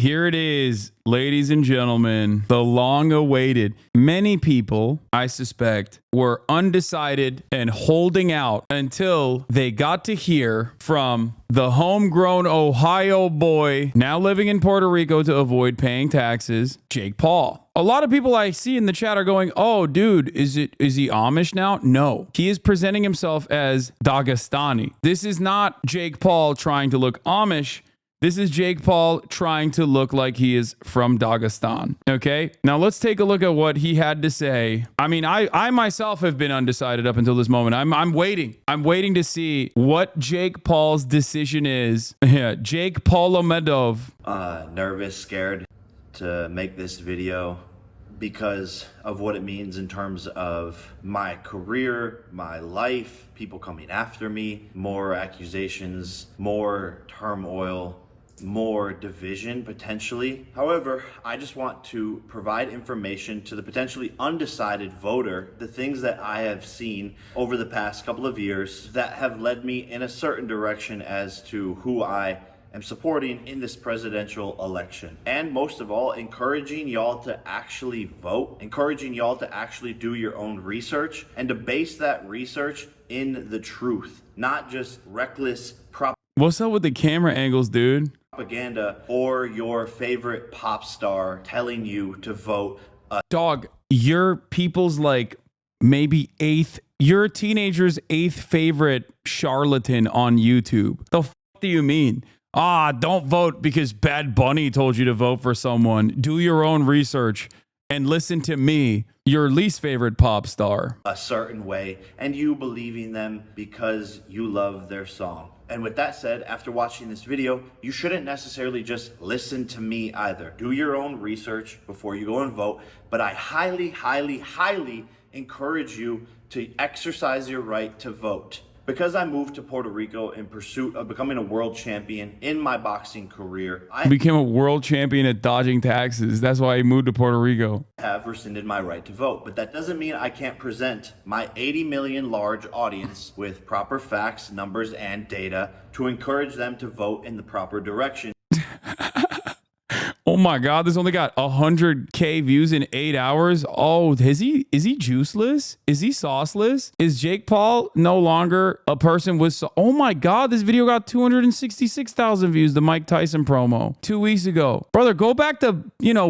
Here it is, ladies and gentlemen, the long-awaited. Many people, I suspect, were undecided and holding out until they got to hear from the homegrown Ohio boy, now living in Puerto Rico to avoid paying taxes, Jake Paul. A lot of people I see in the chat are going, oh, dude, is he Amish now? No, he is presenting himself as Dagestani. This is not Jake Paul trying to look Amish. This is Jake Paul trying to look like he is from Dagestan. Okay, now let's take a look at what he had to say. I mean, I myself have been undecided up until this moment. I'm waiting. I'm waiting to see what Jake Paul's decision is. Yeah, Jake Paulamedov. Nervous, scared to make this video because of what it means in terms of my career, my life, people coming after me, more accusations, more turmoil, more division potentially. However, I just want to provide information to the potentially undecided voter, the things that I have seen over the past couple of years that have led me in a certain direction as to who I am supporting in this presidential election. And most of all, encouraging y'all to actually vote, encouraging y'all to actually do your own research and to base that research in the truth, not just reckless propaganda. What's up with the camera angles, dude? Propaganda or your favorite pop star telling you to vote. Dog, your people's like maybe your teenager's 8th favorite charlatan on YouTube. The f do you mean? Don't vote because Bad Bunny told you to vote for someone. Do your own research and listen to me, your least favorite pop star. A certain way, and you believing them because you love their song. And with that said, after watching this video, you shouldn't necessarily just listen to me either. Do your own research before you go and vote. But I highly, highly, highly encourage you to exercise your right to vote. Because I moved to Puerto Rico in pursuit of becoming a world champion in my boxing career, I became a world champion at dodging taxes. That's why he moved to Puerto Rico. Have rescinded my right to vote. But that doesn't mean I can't present my 80 million large audience with proper facts, numbers, and data to encourage them to vote in the proper direction. Oh my God, this only got 100K views in 8 hours. Oh, is he juiceless? Is he sauceless? Is Jake Paul no longer a person with oh my God, this video got 266,000 views, the Mike Tyson promo 2 weeks ago. Brother, go back to,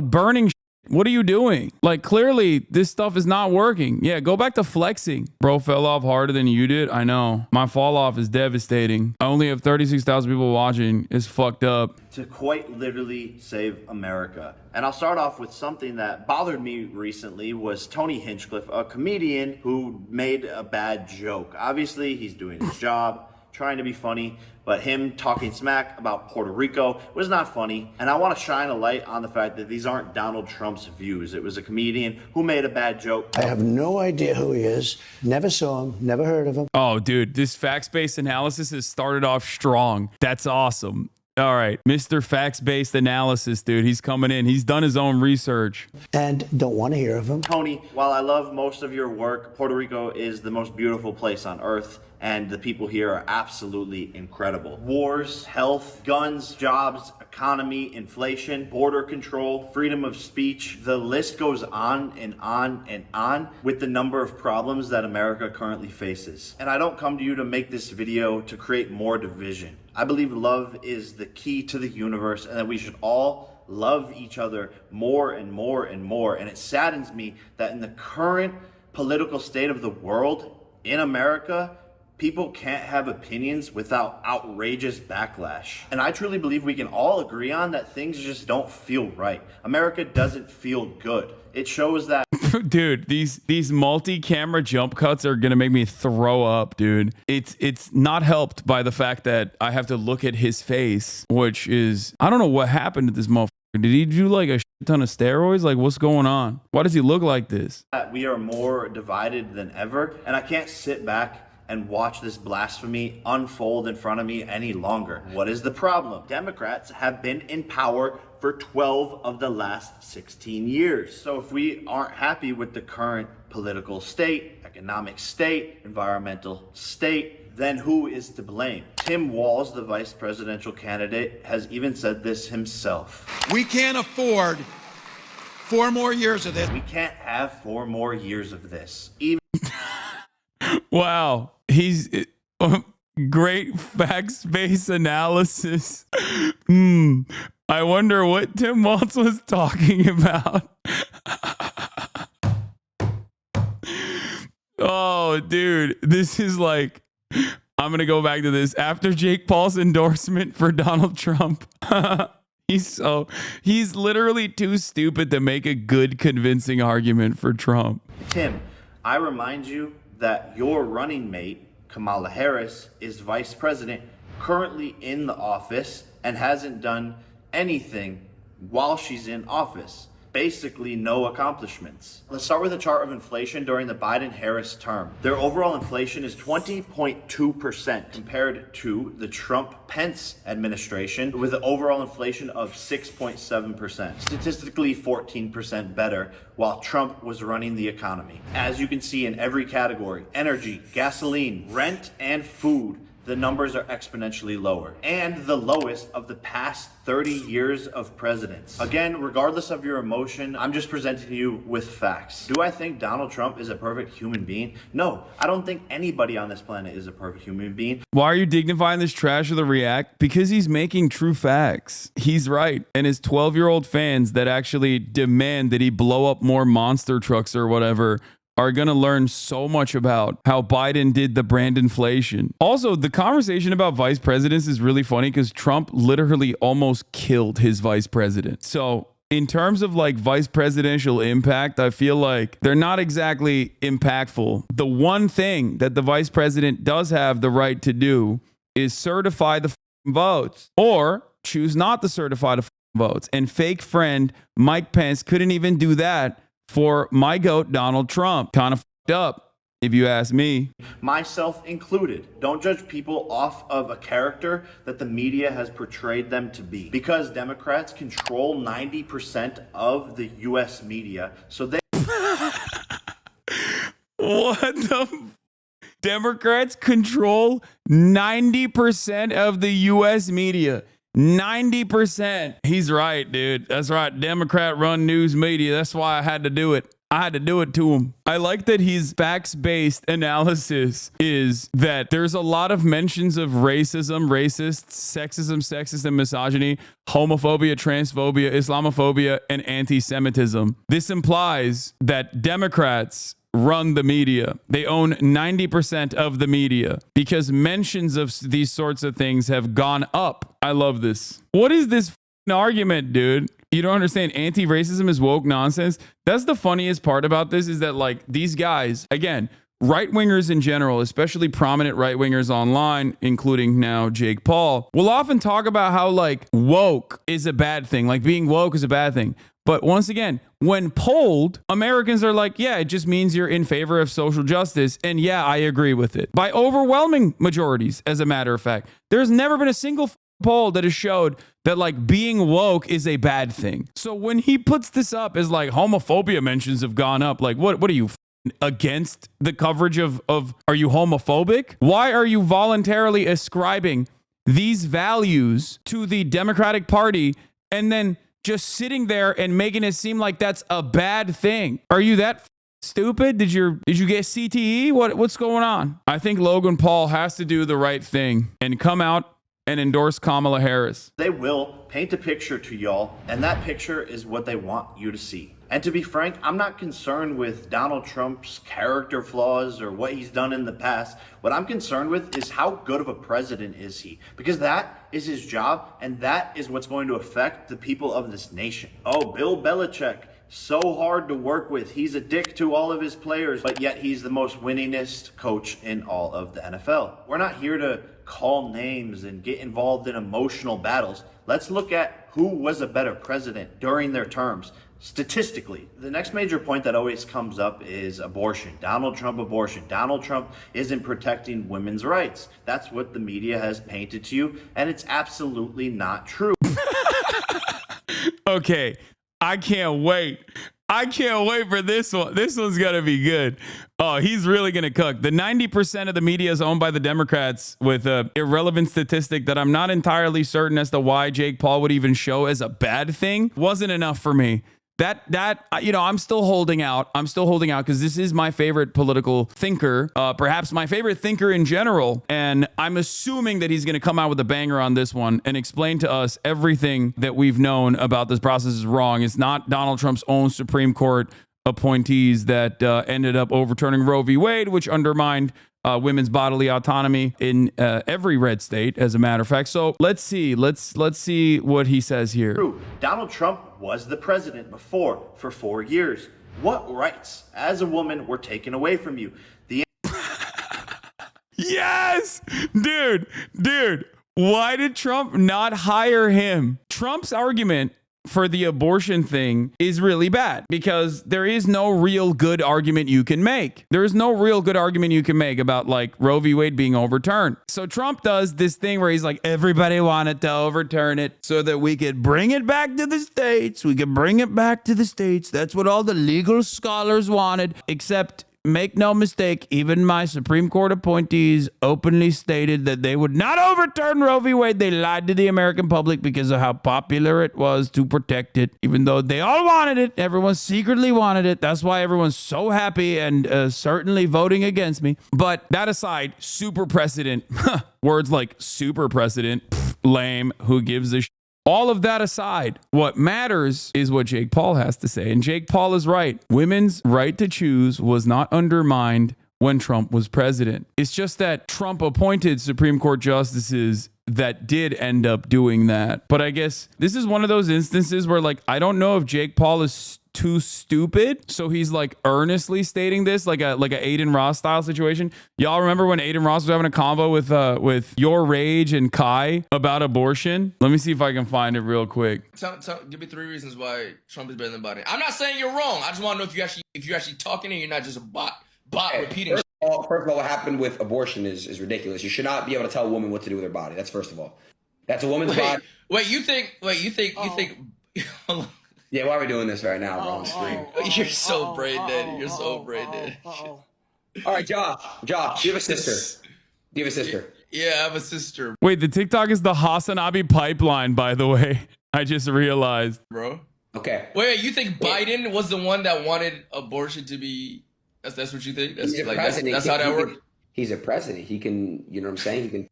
burning shit. What are you doing? Like, clearly this stuff is not working. Yeah, go back to flexing. Bro fell off harder than you did. I know. My fall off is devastating. I only have 36,000 people watching. It's fucked up. To quite literally save America. And I'll start off with something that bothered me recently was Tony Hinchcliffe, a comedian who made a bad joke. Obviously, he's doing his job, trying to be funny, but him talking smack about Puerto Rico was not funny. And I want to shine a light on the fact that these aren't Donald Trump's views. It was a comedian who made a bad joke. I have no idea who he is. Never saw him, never heard of him. Oh, dude, this facts-based analysis has started off strong. That's awesome. All right, Mr. Facts-based analysis, dude. He's coming in. He's done his own research. And don't want to hear of him. Tony, while I love most of your work, Puerto Rico is the most beautiful place on earth, and the people here are absolutely incredible. Wars, health, guns, jobs, economy, inflation, border control, freedom of speech. The list goes on and on and on with the number of problems that America currently faces. And I don't come to you to make this video to create more division. I believe love is the key to the universe and that we should all love each other more and more and more. And it saddens me that in the current political state of the world in America, people can't have opinions without outrageous backlash. And I truly believe we can all agree on that things just don't feel right. America doesn't feel good. It shows that dude, these multi-camera jump cuts are gonna make me throw up, dude. It's not helped by the fact that I have to look at his face, which is, I don't know what happened to this motherfucker. Did he do like a shit ton of steroids? Like, what's going on? Why does he look like this? We are more divided than ever, and I can't sit back and watch this blasphemy unfold in front of me any longer. What is the problem? Democrats have been in power for 12 of the last 16 years. So if we aren't happy with the current political state, economic state, environmental state, then who is to blame? Tim Walz, the vice presidential candidate, has even said this himself. We can't afford 4 more years of this. We can't have 4 more years of this. Even Wow. He's great facts-based analysis. I wonder what Tim Walz was talking about. Oh, dude, this is like, I'm going to go back to this. After Jake Paul's endorsement for Donald Trump, he's literally too stupid to make a good, convincing argument for Trump. Tim, I remind you that your running mate, Kamala Harris, is vice president, currently in the office, and hasn't done anything while she's in office. Basically no accomplishments. Let's start with a chart of inflation during the Biden-Harris term. Their overall inflation is 20.2% compared to the Trump-Pence administration with an overall inflation of 6.7%. Statistically 14% better while Trump was running the economy. As you can see in every category, energy, gasoline, rent, and food, the numbers are exponentially lower and the lowest of the past 30 years of presidents. Again, regardless of your emotion, I'm just presenting you with facts. Do I think Donald Trump is a perfect human being? No, I don't think anybody on this planet is a perfect human being. Why are you dignifying this trash with a react? Because he's making true facts. He's right. And his 12-year-old fans that actually demand that he blow up more monster trucks or whatever are going to learn so much about how Biden did the brand inflation. Also, the conversation about vice presidents is really funny because Trump literally almost killed his vice president. So in terms of like vice presidential impact, I feel like they're not exactly impactful. The one thing that the vice president does have the right to do is certify the votes or choose not to certify the votes. And fake friend Mike Pence couldn't even do that for my goat, Donald Trump. Kind of fucked up, if you ask me. Myself included. Don't judge people off of a character that the media has portrayed them to be. Because Democrats control 90% of the U.S. media, so they... What the... Democrats control 90% of the U.S. media. 90%. He's right, dude. That's right. Democrat run news media. That's why I had to do it. I had to do it to him. I like that his facts-based analysis is that there's a lot of mentions of racism, racist, sexism, sexist, and misogyny, homophobia, transphobia, Islamophobia, and anti-Semitism. This implies that Democrats run the media. They own 90% of the media because mentions of these sorts of things have gone up. I love this. What is this argument, dude? You don't understand. Anti-racism is woke nonsense. That's the funniest part about this is that like these guys, again, right-wingers in general, especially prominent right-wingers online, including now Jake Paul, will often talk about how like woke is a bad thing. Like being woke is a bad thing. But once again, when polled, Americans are like, yeah, it just means you're in favor of social justice. And yeah, I agree with it. By overwhelming majorities, as a matter of fact. There's never been a single poll that has showed that like being woke is a bad thing. So when he puts this up as like homophobia mentions have gone up, like what are you against the coverage of are you homophobic? Why are you voluntarily ascribing these values to the Democratic Party and then just sitting there and making it seem like that's a bad thing? Are you that stupid? Did you get CTE? What's going on? I think Logan Paul has to do the right thing and come out and endorse Kamala Harris. They will paint a picture to y'all, and that picture is what they want you to see. And to be frank, I'm not concerned with Donald Trump's character flaws or what he's done in the past. What I'm concerned with is how good of a president is he? Because that is his job, and that is what's going to affect the people of this nation. Oh, Bill Belichick, so hard to work with. He's a dick to all of his players, but yet he's the most winningest coach in all of the NFL. We're not here to call names and get involved in emotional battles. Let's look at who was a better president during their terms. Statistically, the next major point that always comes up is abortion. Donald Trump abortion. Donald Trump isn't protecting women's rights. That's what the media has painted to you, and it's absolutely not true. Okay, I can't wait. I can't wait for this one. This one's going to be good. Oh, he's really going to cook. The 90% of the media is owned by the Democrats, with a irrelevant statistic that I'm not entirely certain as to why Jake Paul would even show as a bad thing. Wasn't enough for me. I'm still holding out. I'm still holding out because this is my favorite political thinker, perhaps my favorite thinker in general. And I'm assuming that he's going to come out with a banger on this one and explain to us everything that we've known about this process is wrong. It's not Donald Trump's own Supreme Court appointees that ended up overturning Roe v. Wade, which undermined women's bodily autonomy in every red state, as a matter of fact. So let's see what he says here. True. Donald Trump was the president before for 4 years. What rights as a woman were taken away from you? Yes, dude. Why did Trump not hire him? Trump's argument for the abortion thing is really bad because there is no real good argument you can make. There is no real good argument you can make about like Roe v. Wade being overturned. So Trump does this thing where he's like, everybody wanted to overturn it so that we could bring it back to the states. We could bring it back to the states. That's what all the legal scholars wanted, except make no mistake, even my Supreme Court appointees openly stated that they would not overturn Roe v. Wade. They lied to the American public because of how popular it was to protect it, even though they all wanted it. Everyone secretly wanted it. That's why everyone's so happy and certainly voting against me. But that aside, super precedent, words like super precedent, lame, who gives a all of that aside, what matters is what Jake Paul has to say. And Jake Paul is right. Women's right to choose was not undermined when Trump was president. It's just that Trump appointed Supreme Court justices that did end up doing that. But I guess this is one of those instances where, like, I don't know if Jake Paul is too stupid, so he's like earnestly stating this like a Aiden Ross style situation. Y'all remember when Aiden Ross was having a convo with Your Rage and Kai about abortion? Let me see if I can find it real quick. Give me 3 reasons why Trump is better than Biden. I'm not saying you're wrong. I just want to know if you're actually talking and you're not just a bot repeating. First of all, what happened with abortion is ridiculous. You should not be able to tell a woman what to do with her body. That's first of all. That's a woman's body. You think. Yeah, why are we doing this right now, bro, on the screen? You're so brain dead. You're so brain dead. All right, Josh, do you have a sister? Yeah, I have a sister. Wait, the TikTok is the HasanAbi pipeline, by the way. I just realized. Bro. Okay. Wait, you think Biden was the one that wanted abortion to be... That's what you think? That's how that works? He's a president. He can, you know what I'm saying? He can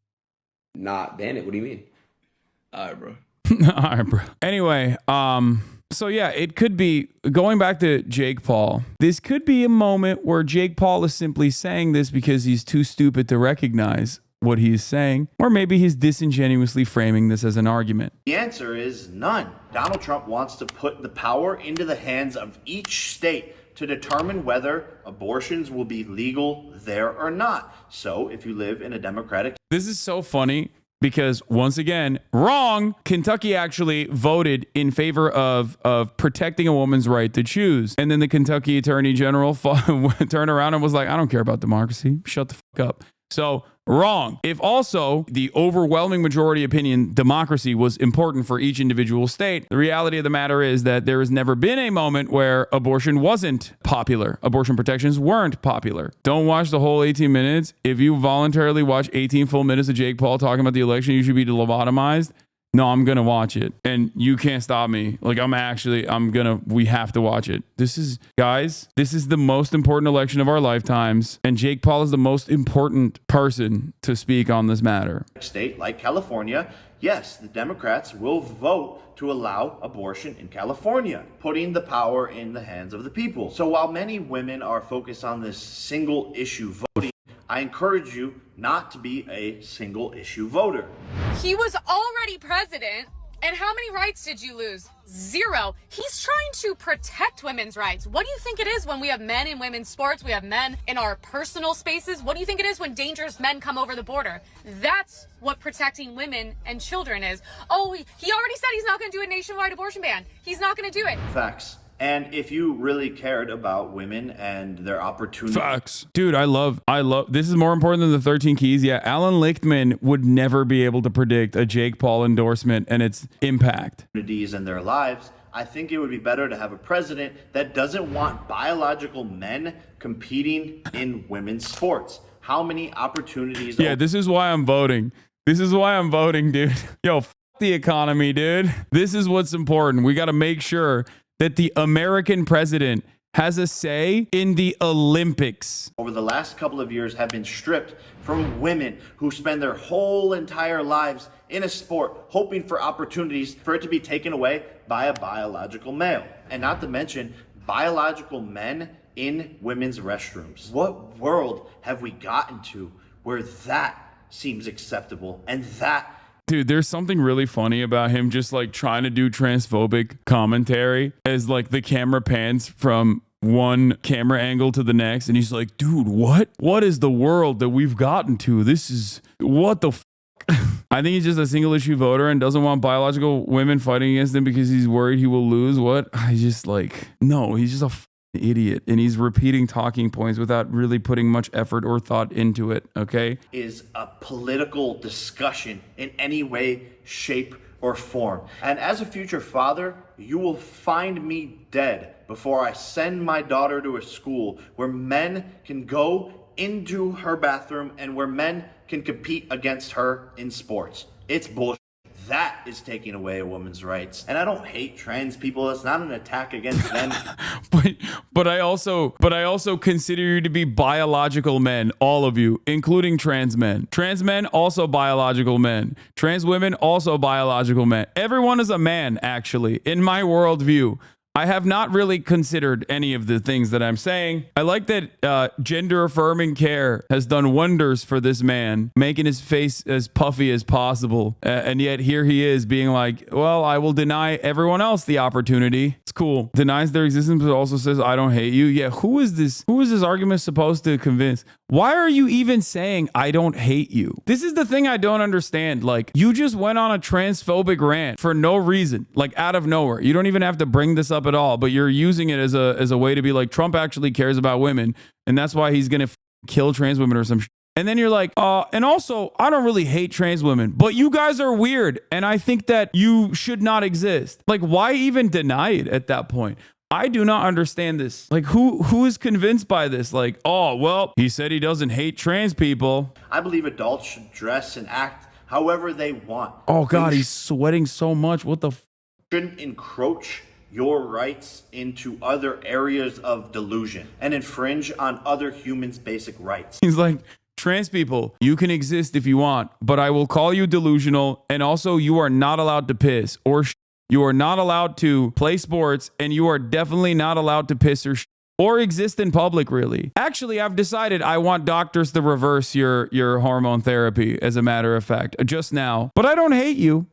not ban it. What do you mean? All right, bro. All right, bro. Anyway, so yeah, it could be, going back to Jake Paul, this could be a moment where Jake Paul is simply saying this because he's too stupid to recognize what he's saying, or maybe he's disingenuously framing this as an argument. The answer is none. Donald Trump wants to put the power into the hands of each state to determine whether abortions will be legal there or not. So if you live in a Democratic... This is so funny. Because once again, wrong. Kentucky actually voted in favor of protecting a woman's right to choose. And then the Kentucky Attorney General turned around and was like, I don't care about democracy. Shut the fuck up. So wrong. If also the overwhelming majority opinion democracy was important for each individual state, the reality of the matter is that there has never been a moment where abortion wasn't popular. Abortion protections weren't popular. Don't watch the whole 18 minutes. If you voluntarily watch 18 full minutes of Jake Paul talking about the election, you should be lobotomized. No, I'm going to watch it. And you can't stop me. Like, we have to watch it. This is the most important election of our lifetimes. And Jake Paul is the most important person to speak on this matter. State like California, yes, the Democrats will vote to allow abortion in California, putting the power in the hands of the people. So while many women are focused on this single issue voting, I encourage you not to be a single issue voter. He was already president, and how many rights did you lose? 0. He's trying to protect women's rights. What do you think it is when we have men in women's sports, we have men in our personal spaces? What do you think it is when dangerous men come over the border? That's what protecting women and children is. Oh, he already said he's not going to do a nationwide abortion ban. He's not going to do it. Facts. And if you really cared about women and their opportunities... Facts. Dude, I love, this is more important than the 13 keys. Yeah, Alan Lichtman would never be able to predict a Jake Paul endorsement and its impact. ...in their lives, I think it would be better to have a president that doesn't want biological men competing in women's sports. How many opportunities? Yeah, this is why I'm voting. This is why I'm voting, dude. Yo, f the economy, dude. This is what's important. We got to make sure that the American president has a say in the Olympics. Over the last couple of years have been stripped from women who spend their whole entire lives in a sport hoping for opportunities for it to be taken away by a biological male. And not to mention biological men in women's restrooms. What world have we gotten to where that seems acceptable and that? Dude, there's something really funny about him just like trying to do transphobic commentary as like the camera pans from one camera angle to the next. And he's like, dude, what is the world that we've gotten to? This is what the I think he's just a single issue voter and doesn't want biological women fighting against him because he's worried he will lose. What? I just like, no, he's just a idiot, and he's repeating talking points without really putting much effort or thought into it. Okay, is a political discussion in any way, shape, or form. And as a future father, you will find me dead before I send my daughter to a school where men can go into her bathroom and where men can compete against her in sports. It's bullshit. That is taking away a woman's rights. And I don't hate trans people. It's not an attack against them. but I also consider you to be biological men, all of you, including trans men. Trans men also biological men. Trans women also biological men. Everyone is a man, actually, in my worldview. I have not really considered any of the things that I'm saying. I like that gender affirming care has done wonders for this man, making his face as puffy as possible. And yet here he is being like, well, I will deny everyone else the opportunity. It's cool. Denies their existence, but also says, I don't hate you. Yeah, who is this argument supposed to convince? Why are you even saying I don't hate you? This is the thing I don't understand. Like, you just went on a transphobic rant for no reason, like out of nowhere. You don't even have to bring this up at all, but you're using it as a way to be like, Trump actually cares about women, and that's why he's gonna kill trans women or some shit. And then you're like, and also, I don't really hate trans women, but you guys are weird, and I think that you should not exist. Like, why even deny it at that point? I do not understand this. Like, who is convinced by this? Like, oh, well, he said he doesn't hate trans people. I believe adults should dress and act however they want. Oh, God, he's sweating so much. What the shouldn't encroach your rights into other areas of delusion and infringe on other humans' basic rights. He's like, trans people, you can exist if you want, but I will call you delusional, and also you are not allowed to piss or you are not allowed to play sports, and you are definitely not allowed to piss or exist in public, really. Actually, I've decided I want doctors to reverse your hormone therapy, as a matter of fact, just now. But I don't hate you.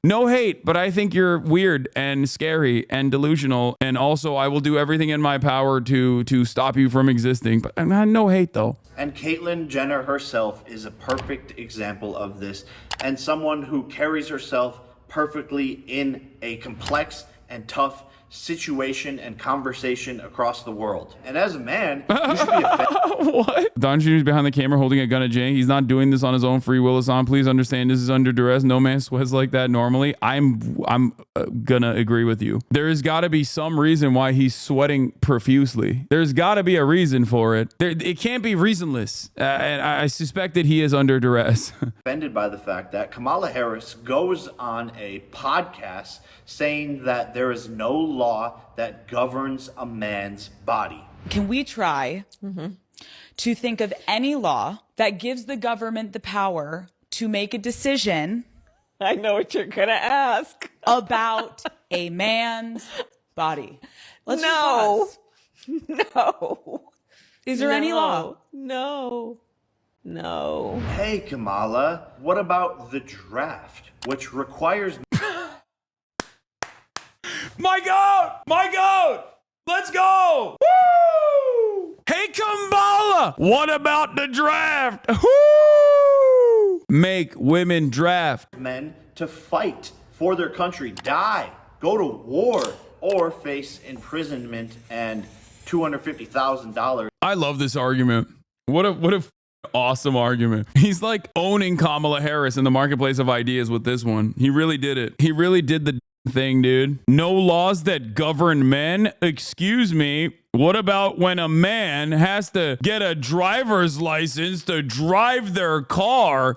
No hate, but I think you're weird and scary and delusional, and also I will do everything in my power to stop you from existing. But no hate, though. And Caitlyn Jenner herself is a perfect example of this, and someone who carries herself perfectly in a complex and tough situation and conversation across the world. And as a man, you should be offended. What? Don Jr. is behind the camera holding a gun at Jay. He's not doing this on his own free will. Hasan, please understand this is under duress. No man sweats like that normally. I'm gonna agree with you. There's got to be some reason why he's sweating profusely. There's got to be a reason for it. It can't be reasonless. And I suspect that he is under duress. Offended by the fact that Kamala Harris goes on a podcast saying that there is no law that governs a man's body. Can we try to think of any law that gives the government the power to make a decision? I know what you're going to ask. About a man's body. Let's no. Is there any law? No. Hey, Kamala, what about the draft, which requires... My goat! Let's go! Woo! Hey, Kamala! What about the draft? Woo! Make women draft. Men to fight for their country, die, go to war, or face imprisonment and $250,000. I love this argument. What a awesome argument. He's like owning Kamala Harris in the marketplace of ideas with this one. He really did it. He really did the thing, dude. No laws that govern men? Excuse me. What about when a man has to get a driver's license to drive their car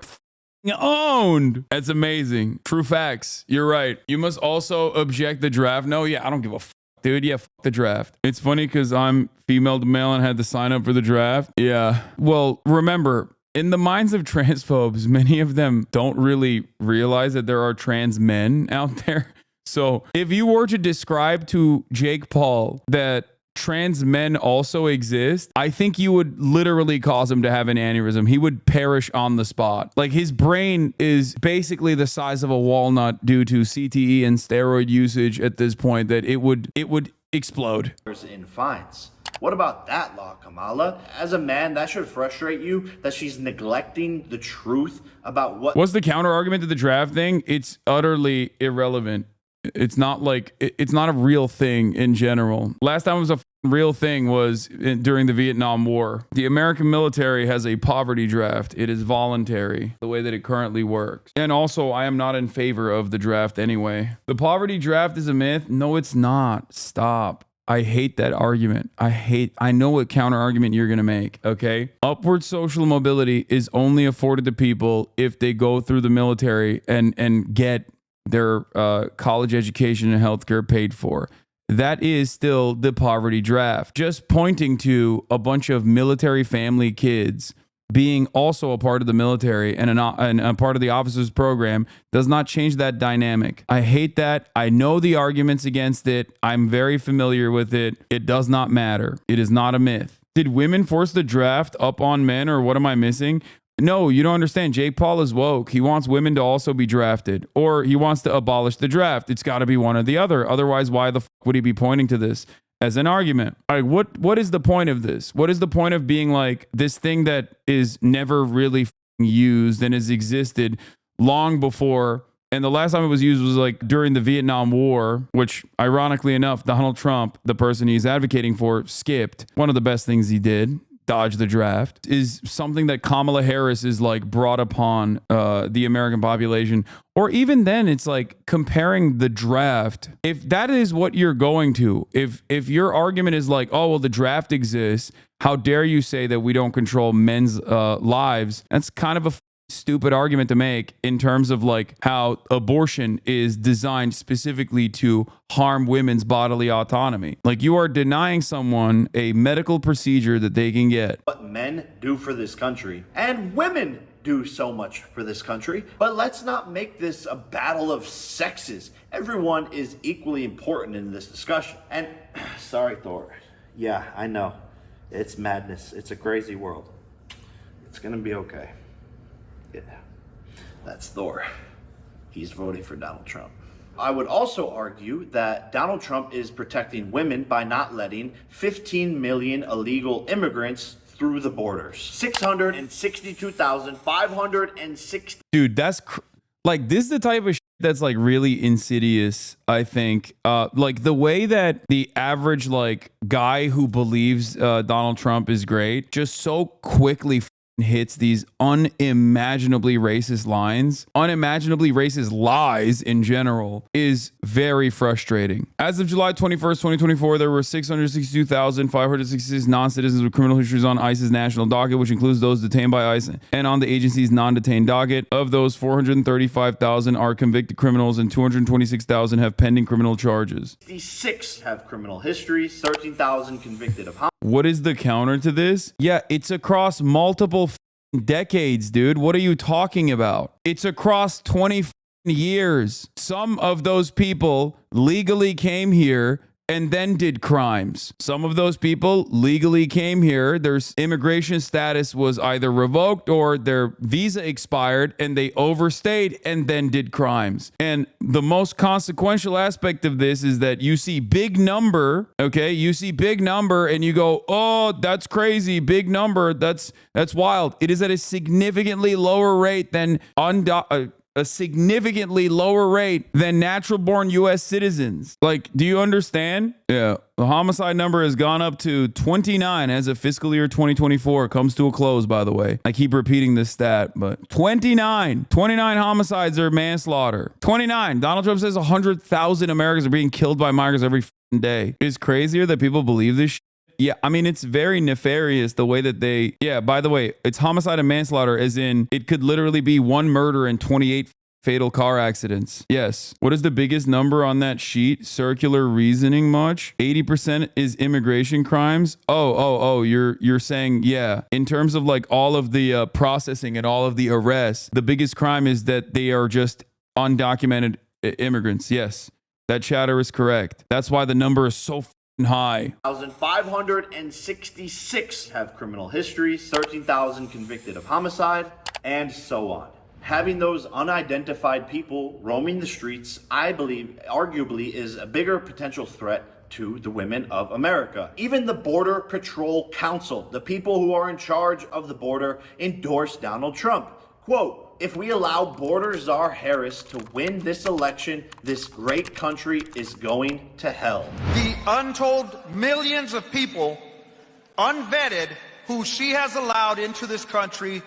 owned? That's amazing. True facts. You're right. You must also object the draft. No, yeah, I don't give a dude. Yeah, the draft. It's funny because I'm female to male and had to sign up for the draft. Yeah. Well, remember, in the minds of transphobes, many of them don't really realize that there are trans men out there. So if you were to describe to Jake Paul that trans men also exist, I think you would literally cause him to have an aneurysm. He would perish on the spot. Like, his brain is basically the size of a walnut due to CTE and steroid usage at this point, that it would explode. In fines. What about that law, Kamala? As a man, that should frustrate you that she's neglecting the truth about what... What's the counter argument to the draft thing? It's utterly irrelevant. It's not like, it's not a real thing in general. Last time it was a real thing was during the Vietnam War. The American military has a poverty draft. It is voluntary, the way that it currently works. And also, I am not in favor of the draft anyway. The poverty draft is a myth. No, it's not. Stop. I hate that argument. I know what counter argument you're going to make, okay? Upward social mobility is only afforded to people if they go through the military and get their college education and healthcare paid for. That is still the poverty draft. Just pointing to a bunch of military family kids being also a part of the military and a part of the officers program does not change that dynamic. I hate that. I know the arguments against it. I'm very familiar with it. It does not matter. It is not a myth. Did women force the draft up on men, or what am I missing? No, you don't understand. Jake Paul is woke. He wants women to also be drafted, or he wants to abolish the draft. It's got to be one or the other. Otherwise, why the would he be pointing to this as an argument? Like, what is the point of this? What is the point of being like this thing that is never really used and has existed long before? And the last time it was used was like during the Vietnam War, which ironically enough, Donald Trump, the person he's advocating for, skipped. One of the best things he did, dodge the draft, is something that Kamala Harris is like brought upon the American population. Or even then, it's like comparing the draft. If that is what you're going to, if your argument is like, oh, well, the draft exists, how dare you say that we don't control men's lives? That's kind of a stupid argument to make in terms of like how abortion is designed specifically to harm women's bodily autonomy. Like, you are denying someone a medical procedure that they can get. What men do for this country, and women do so much for this country. But let's not make this a battle of sexes. Everyone is equally important in this discussion. And sorry, Thor. Yeah, I know. It's madness. It's a crazy world. It's gonna be okay. Yeah, that's Thor. He's voting for Donald Trump. I would also argue that Donald Trump is protecting women by not letting 15 million illegal immigrants through the borders. 662,560. Dude, that's like, this is the type of shit that's like really insidious, I think. Like the way that the average like guy who believes Donald Trump is great just so quickly hits these unimaginably racist lines, unimaginably racist lies in general, is very frustrating. As of July 21st, 2024, there were 662,566 non-citizens with criminal histories on ICE's national docket, which includes those detained by ICE and on the agency's non-detained docket. Of those, 435,000 are convicted criminals and 226,000 have pending criminal charges. 66 have criminal histories, 13,000 convicted of homicide. What is the counter to this? Yeah, it's across multiple decades, dude. What are you talking about? It's across 20 years. Some of those people legally came here and then did crimes. Some of those people legally came here. Their immigration status was either revoked or their visa expired and they overstayed and then did crimes. And the most consequential aspect of this is that you see big number, okay? You see big number and you go, oh, that's crazy. Big number. That's wild. It is at a significantly lower rate than a significantly lower rate than natural born U.S. citizens. Like, do you understand? Yeah. The homicide number has gone up to 29 as of fiscal year 2024. It comes to a close, by the way. I keep repeating this stat, but 29 homicides are manslaughter. 29. Donald Trump says 100,000 Americans are being killed by migrants every day. It's crazier that people believe this shit. Yeah, I mean, it's very nefarious the way that they, yeah, by the way, it's homicide and manslaughter as in it could literally be one murder and 28 fatal car accidents. Yes. What is the biggest number on that sheet? Circular reasoning much? 80% is immigration crimes. You're saying, yeah, in terms of like all of the processing and all of the arrests, the biggest crime is that they are just undocumented immigrants. Yes, that chatter is correct. That's why the number is so high. 1,566 have criminal histories, 13,000 convicted of homicide, and so on. Having those unidentified people roaming the streets, I believe, arguably, is a bigger potential threat to the women of America. Even the Border Patrol Council, the people who are in charge of the border, endorsed Donald Trump. Quote, "If we allow Border Czar Harris to win this election, this great country is going to hell." The untold millions of people, unvetted, who she has allowed into this country.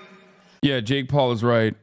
Yeah, Jake Paul is right.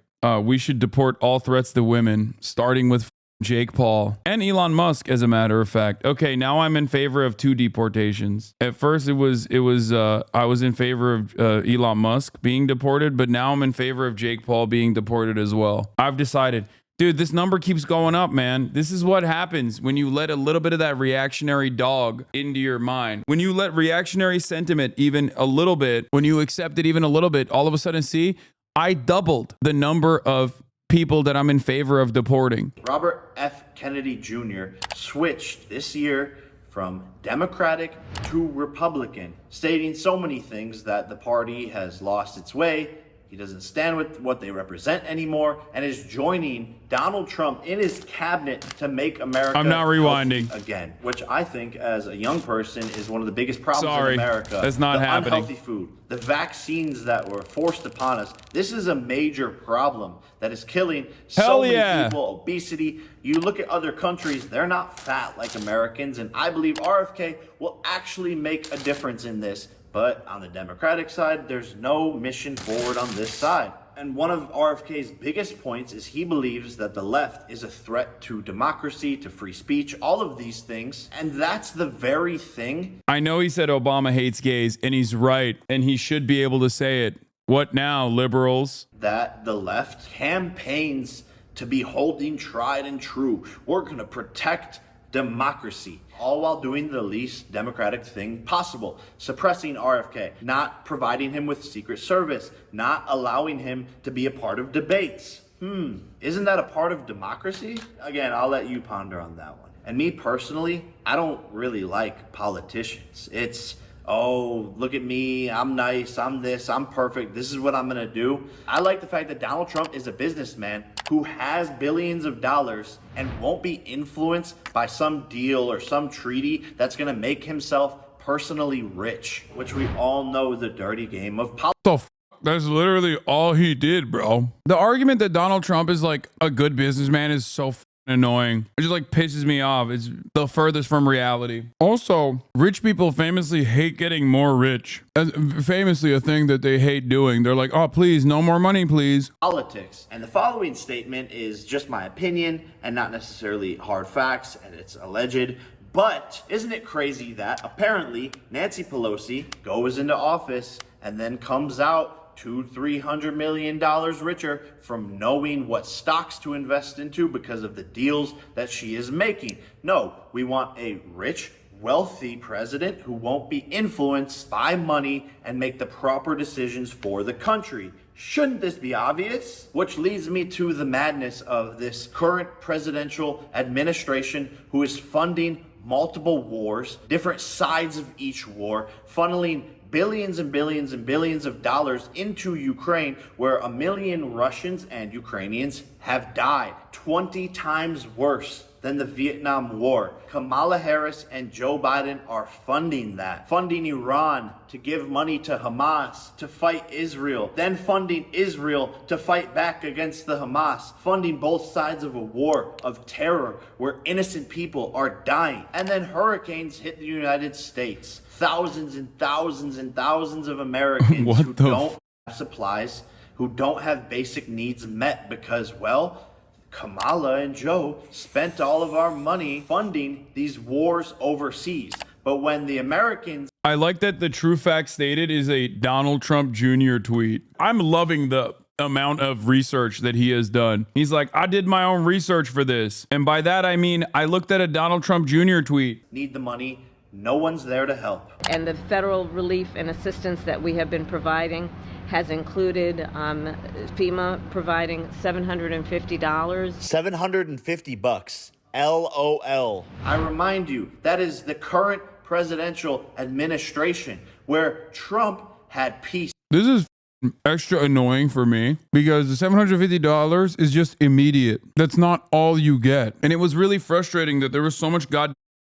We should deport all threats to women, starting with Jake Paul and Elon Musk, as a matter of fact. Okay, now I'm in favor of 2 deportations. At first, I was in favor of Elon Musk being deported, but now I'm in favor of Jake Paul being deported as well. I've decided, dude, this number keeps going up, man. This is what happens when you let a little bit of that reactionary dog into your mind. When you let reactionary sentiment even a little bit, when you accept it even a little bit, all of a sudden, see, I doubled the number of people that I'm in favor of deporting. Robert F. Kennedy Jr. switched this year from Democratic to Republican, stating so many things that the party has lost its way. He doesn't stand with what they represent anymore and is joining Donald Trump in his cabinet to make America I'm not rewinding again, which I think as a young person is one of the biggest problems in America. That's not happening. Unhealthy food, the vaccines that were forced upon us. This is a major problem that is killing so many people. Obesity. You look at other countries, they're not fat like Americans, and I believe RFK will actually make a difference in this. But on the Democratic side, there's no mission forward on this side. And one of RFK's biggest points is he believes that the left is a threat to democracy, to free speech, all of these things. And that's the very thing. I know he said Obama hates gays, and he's right, and he should be able to say it. What now, liberals? That the left campaigns to be holding tried and true. We're going to protect democracy, all while doing the least democratic thing possible, suppressing RFK, not providing him with Secret Service, not allowing him to be a part of debates. Isn't that a part of democracy? Again, I'll let you ponder on that one. And me personally, I don't really like politicians. It's, oh, look at me, I'm nice, I'm this, I'm perfect, this is what I'm gonna do. I like the fact that Donald Trump is a businessman who has billions of dollars and won't be influenced by some deal or some treaty that's gonna make himself personally rich, which we all know the dirty game of politics. That's literally all he did, bro. The argument that Donald Trump is like a good businessman is so annoying. It just like pisses me off. It's the furthest from reality. Also, rich people famously hate getting more rich. Famously a thing that they hate doing. They're like, oh, please, no more money, please. Politics. And the following statement is just my opinion and not necessarily hard facts, and it's alleged. But isn't it crazy that apparently Nancy Pelosi goes into office and then comes out $200-300 million richer from knowing what stocks to invest into because of the deals that she is making? No, we want a rich, wealthy president who won't be influenced by money and make the proper decisions for the country. Shouldn't this be obvious? Which leads me to the madness of this current presidential administration who is funding multiple wars, different sides of each war, funneling billions and billions and billions of dollars into Ukraine, where 1 million Russians and Ukrainians have died. 20 times worse than the Vietnam War. Kamala Harris and Joe Biden are funding that. Funding Iran to give money to Hamas to fight Israel. Then funding Israel to fight back against the Hamas. Funding both sides of a war of terror where innocent people are dying. And then hurricanes hit the United States. Thousands and thousands and thousands of Americans who don't have supplies, who don't have basic needs met because, well, Kamala and Joe spent all of our money funding these wars overseas. But when the Americans... I like that the true fact stated is a Donald Trump Jr. tweet. I'm loving the amount of research that he has done. He's like, I did my own research for this. And by that, I mean, I looked at a Donald Trump Jr. tweet. Need the money. No one's there to help. And the federal relief and assistance that we have been providing has included FEMA providing $750. $750. LOL. I remind you, that is the current presidential administration where Trump had peace. This is extra annoying for me because the $750 is just immediate. That's not all you get. And it was really frustrating that there was so much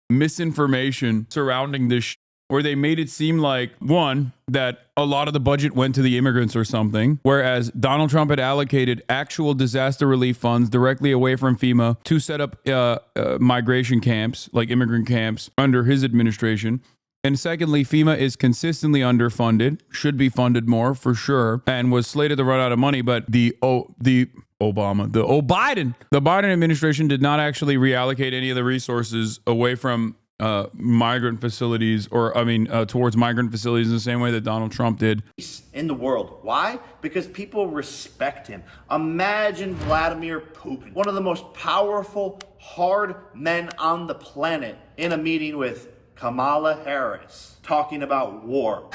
misinformation surrounding this where they made it seem like, one, that a lot of the budget went to the immigrants or something, whereas Donald Trump had allocated actual disaster relief funds directly away from FEMA to set up migration camps, like immigrant camps, under his administration. And secondly, FEMA is consistently underfunded, should be funded more for sure, and was slated to run out of money. But the Biden administration did not actually reallocate any of the resources away from migrant facilities, or towards migrant facilities in the same way that Donald Trump did. In the world. Why? Because people respect him. Imagine Vladimir Putin, one of the most powerful, hard men on the planet, in a meeting with Kamala Harris, talking about war.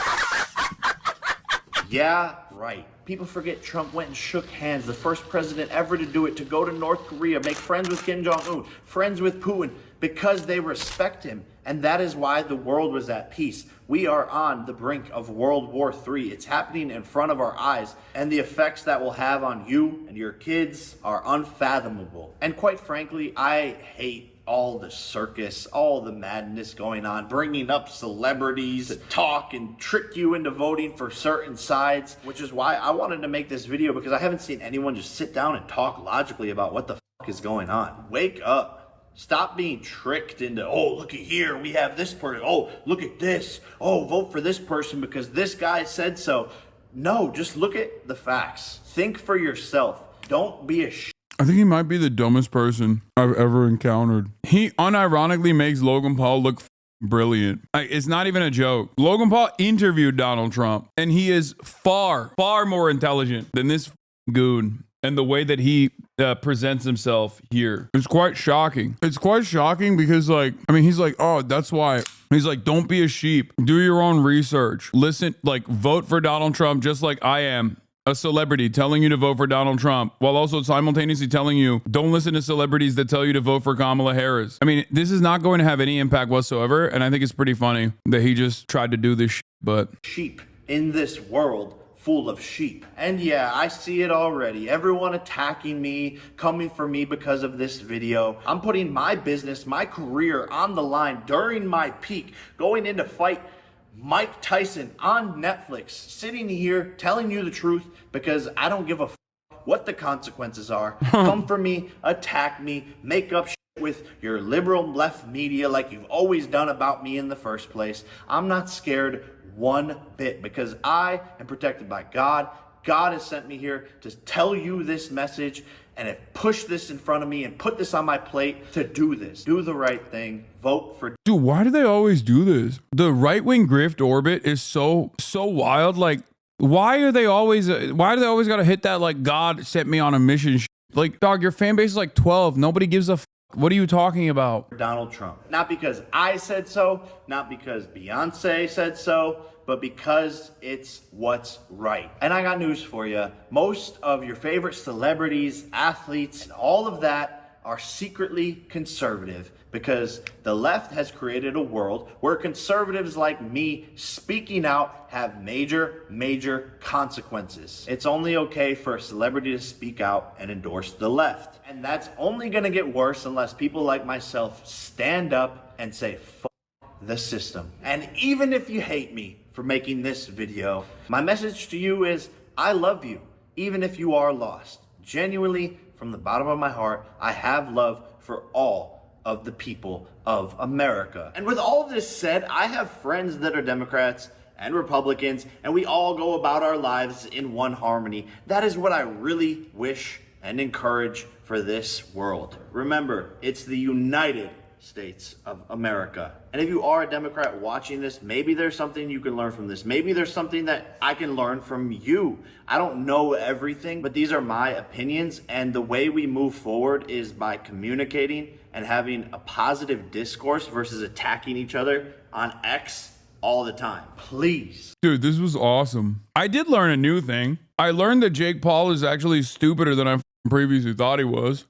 Yeah, right. People forget Trump went and shook hands, the first president ever to do it, to go to North Korea, make friends with Kim Jong-un, friends with Putin, because they respect him. And that is why the world was at peace. We are on the brink of World War III. It's happening in front of our eyes, and the effects that will have on you and your kids are unfathomable. And quite frankly, I hate all the circus, all the madness going on, bringing up celebrities to talk and trick you into voting for certain sides, which is why I wanted to make this video, because I haven't seen anyone just sit down and talk logically about what the fuck is going on. Wake up. Stop being tricked into, oh, look at here, we have this person. Oh, look at this. Oh, vote for this person because this guy said so. No, just look at the facts. Think for yourself. Don't be a I think he might be the dumbest person I've ever encountered. He unironically makes Logan Paul look brilliant. It's not even a joke. Logan Paul interviewed Donald Trump, and he is far, far more intelligent than this goon. And the way that he presents himself here is quite shocking. It's quite shocking because, he's like, oh, that's why. He's like, don't be a sheep. Do your own research. Listen, vote for Donald Trump just like I am. A celebrity telling you to vote for Donald Trump while also simultaneously telling you don't listen to celebrities that tell you to vote for Kamala Harris. I mean, this is not going to have any impact whatsoever. And I think it's pretty funny that he just tried to do this but sheep in this world full of sheep. And yeah, I see it already. Everyone attacking me, coming for me because of this video. I'm putting my business, my career on the line during my peak, going in to fight Mike Tyson on Netflix, sitting here telling you the truth because I don't give a what the consequences are. Come for me, attack me, make up with your liberal left media like you've always done about me in the first place. I'm not scared one bit because I am protected by God. God has sent me here to tell you this message and have pushed this in front of me and put this on my plate to do this. Do the right thing. Vote for... Dude, why do they always do this? The right-wing grift orbit is so wild. Why do they always got to hit that, God sent me on a mission? Dog, your fan base is 12. Nobody gives a what are you talking about? Donald Trump. Not because I said so, not because Beyonce said so, but because it's what's right. And I got news for you. Most of your favorite celebrities, athletes, and all of that are secretly conservative because the left has created a world where conservatives like me speaking out have major consequences. It's only okay for a celebrity to speak out and endorse the left. And that's only gonna get worse unless people like myself stand up and say, "Fuck the system." And even if you hate me for making this video, my message to you is, I love you, even if you are lost. Genuinely, from the bottom of my heart, I have love for all of the people of America. And with all this said, I have friends that are Democrats and Republicans, and we all go about our lives in one harmony. That is what I really wish and encourage for this world. Remember, it's the United States of America. And if you are a Democrat watching this, maybe there's something you can learn from this. Maybe there's something that I can learn from you. I don't know everything, but these are my opinions, and the way we move forward is by communicating and having a positive discourse versus attacking each other on X all the time. Please. Dude, this was awesome. I did learn a new thing. I learned that Jake Paul is actually stupider than I previously thought he was.